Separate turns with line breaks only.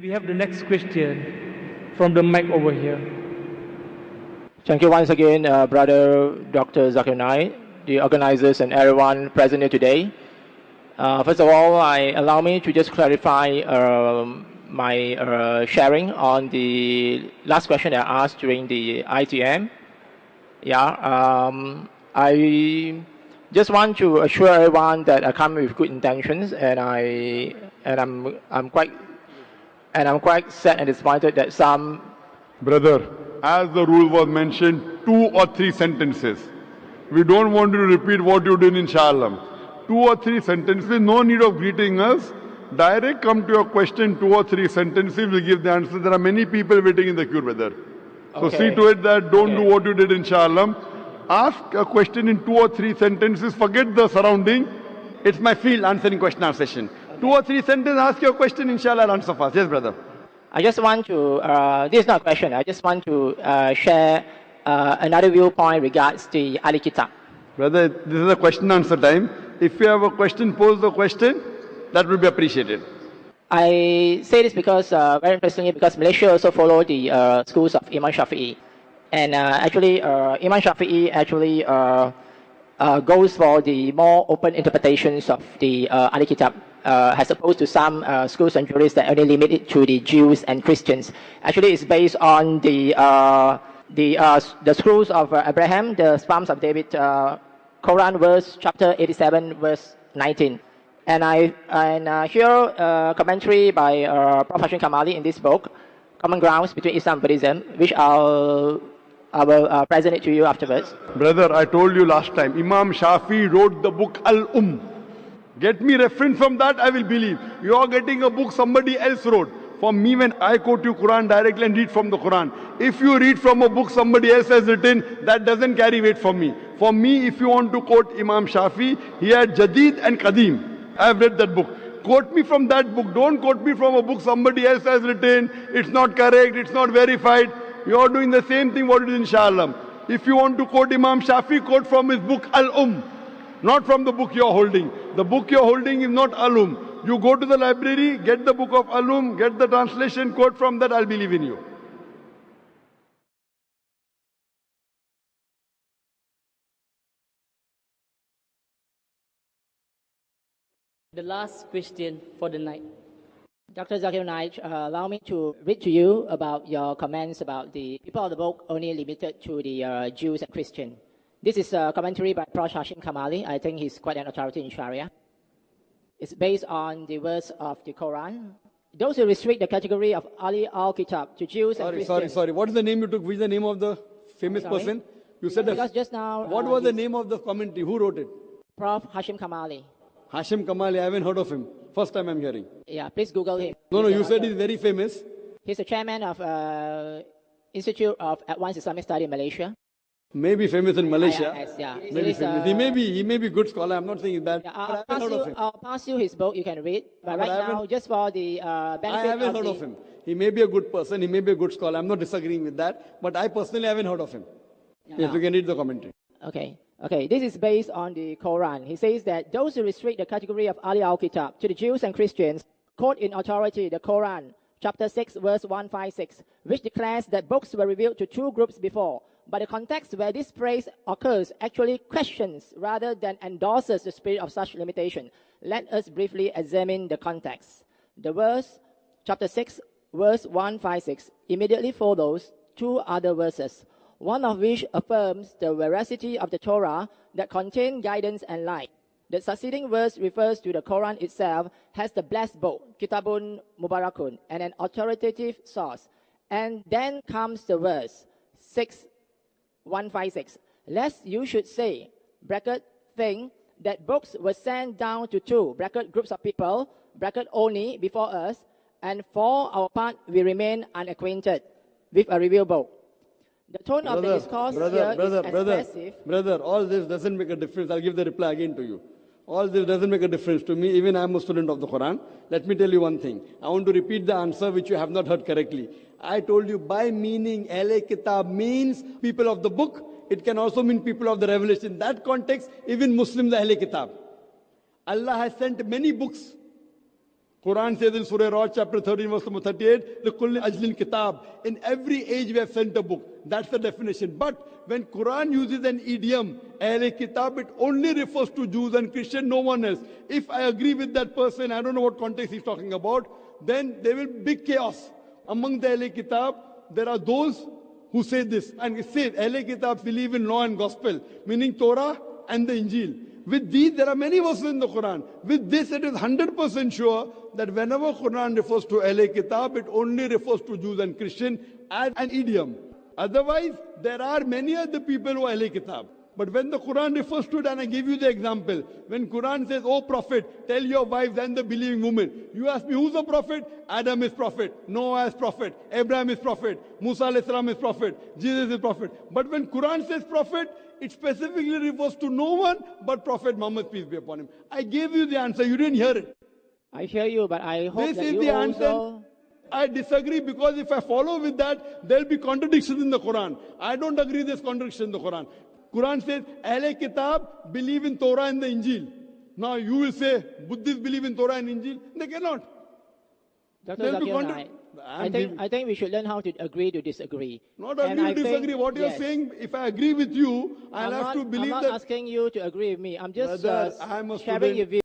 We have the next question from the mic over here.
Thank you once again, Brother Dr. Zakir Naik, the organizers and everyone present here today. First of all, allow me to just clarify my sharing on the last question I asked during the ITM. I just want to assure everyone that I come with good intentions, and I'm quite sad and disappointed that some.
Brother, as the rule was mentioned, 2 or 3 sentences. We don't want you to repeat what you did, inshallah. 2 or 3 sentences, no need of greeting us. Direct come to your question, 2 or 3 sentences, we'll give the answer. There are many people waiting in the queue, brother. So
Okay.
see to it that don't do what you did, inshallah. Ask a question in 2 or 3 sentences, forget the surrounding.
It's my field, answering question hour session. 2 or 3 sentences, ask your question, inshallah, I'll answer fast. Yes, brother.
I just want to, this is not a question, I just want to share another viewpoint regards the Ali Kitab.
Brother, this is a question answer time. If you have a question, pose the question. That will be appreciated.
I say this because, very interestingly, because Malaysia also follow the schools of Imam Shafi'i. And actually, Imam Shafi'i actually goes for the more open interpretations of the Ali Kitab, as opposed to some schools and jurists that only limit it to the Jews and Christians. Actually, it's based on the scrolls of Abraham, the Psalms of David, Quran verse chapter 87, verse 19. And I hear a commentary by Prof. Hashim Kamali in this book, Common Grounds Between Islam and Buddhism, which I will present it to you afterwards.
Brother, I told you last time, Imam Shafi wrote the book Al-Umm. Get me reference from that, I will believe. You are getting a book somebody else wrote. For me, when I quote you Quran directly and read from the Quran, if you read from a book somebody else has written, that doesn't carry weight for me. For me, if you want to quote Imam Shafi, he had Jadid and Qadim. I have read that book. Quote me from that book. Don't quote me from a book somebody else has written. It's not correct, it's not verified. You are doing the same thing what it is, inshallah. If you want to quote Imam Shafi, quote from his book Al-Umm. Not from the book you are holding. The book you are holding is not Al-Umm. You go to the library, get the book of Al-Umm, get the translation, quote from that, I'll believe in you.
The last question for the night.
Dr. Zakir Naik, allow me to read to you about your comments about the people of the book only limited to the Jews and Christians. This is a commentary by Prof. Hashim Kamali. I think he's quite an authority in Sharia. It's based on the verse of the Quran. Those who restrict the category of Ali al-Kitab to Jews and Christians.
Sorry. What is the name you took? Which is the name of the famous person? You said that.
Because just now.
What was the name of the commentary? Who wrote it?
Prof. Hashim Kamali.
Hashim Kamali, I haven't heard of him. First time I'm hearing.
Yeah, please Google him.
No, you said he's very famous.
He's the chairman of Institute of Advanced Islamic Study in Malaysia.
Maybe famous in Malaysia.
IIS, yeah.
Maybe famous. He may be good scholar. I'm not saying he's bad.
Yeah,
But I haven't heard of him.
I'll pass you his book. You can read. But right now, just for the benefit
I haven't heard of him. He may be a good person. He may be a good scholar. I'm not disagreeing with that. But I personally haven't heard of him. Yes, you can read the commentary.
Okay, this is based on the Quran. He says that those who restrict the category of Ali al-Kitab to the Jews and Christians quote in authority the Quran, chapter 6, verse 156, which declares that books were revealed to 2 groups before. But the context where this phrase occurs actually questions rather than endorses the spirit of such limitation. Let us briefly examine the context. The verse, chapter 6, verse 156, immediately follows 2 other verses, one of which affirms the veracity of the Torah that contain guidance and light. The succeeding verse refers to the Quran itself as the blessed book, Kitabun Mubarakun, and an authoritative source. And then comes the verse 156. Lest you should say, bracket, think that books were sent down to 2, bracket, groups of people, bracket, only before us, and for our part we remain unacquainted with a revealed book. The tone of the discourse here is expressive.
Brother, all this doesn't make a difference. I'll give the reply again to you. All this doesn't make a difference to me. Even I'm a student of the Quran. Let me tell you one thing. I want to repeat the answer which you have not heard correctly. I told you by meaning Ahle Kitab means people of the book. It can also mean people of the revelation. In that context, even Muslims are Ahle Kitab. Allah has sent many books Quran says in Surah Ra'd, chapter 13, verse number 38, لِكُلِّ أَجْلٍ kitab. In every age we have sent a book. That's the definition. But when Quran uses an idiom, Ahle Kitab, it only refers to Jews and Christians, no one else. If I agree with that person, I don't know what context he's talking about, then there will be big chaos. Among the Ahle Kitab, there are those who say this. And it says, Ahle Kitab believe in law and gospel, meaning Torah and the Injil. With these, there are many verses in the Quran. With this, it is 100% sure that whenever Quran refers to Ahle Kitab, it only refers to Jews and Christians as an idiom. Otherwise, there are many other people who are Ahle Kitab. But when the Quran refers to it, and I give you the example, when Quran says, "Oh Prophet, tell your wives and the believing women," you ask me, who's the Prophet? Adam is Prophet, Noah is Prophet, Abraham is Prophet, Musa alayhi salam is Prophet, Jesus is Prophet. But when Quran says Prophet, it specifically refers to no one but Prophet Muhammad, peace be upon him. I gave you the answer, you didn't hear it.
I hear you, but I hope
This
that
is
you
the answer.
also...
I disagree, because if I follow with that, there'll be contradictions in the Quran. I don't agree there's contradiction in the Quran. Quran says, Ahle Kitab believe in Torah and the Injil. Now you will say, Buddhists believe in Torah and Injil. They cannot.
Dr.
There'll be
Zakir Naik, I think we should learn how to agree to disagree.
Not
And
agree
I
to disagree.
think-
What you're
yes.
saying, if I agree with you, I'll have to believe
I'm not
that.
asking you to agree with me. I'm just
Brother, I'm a
sharing
student.
your view.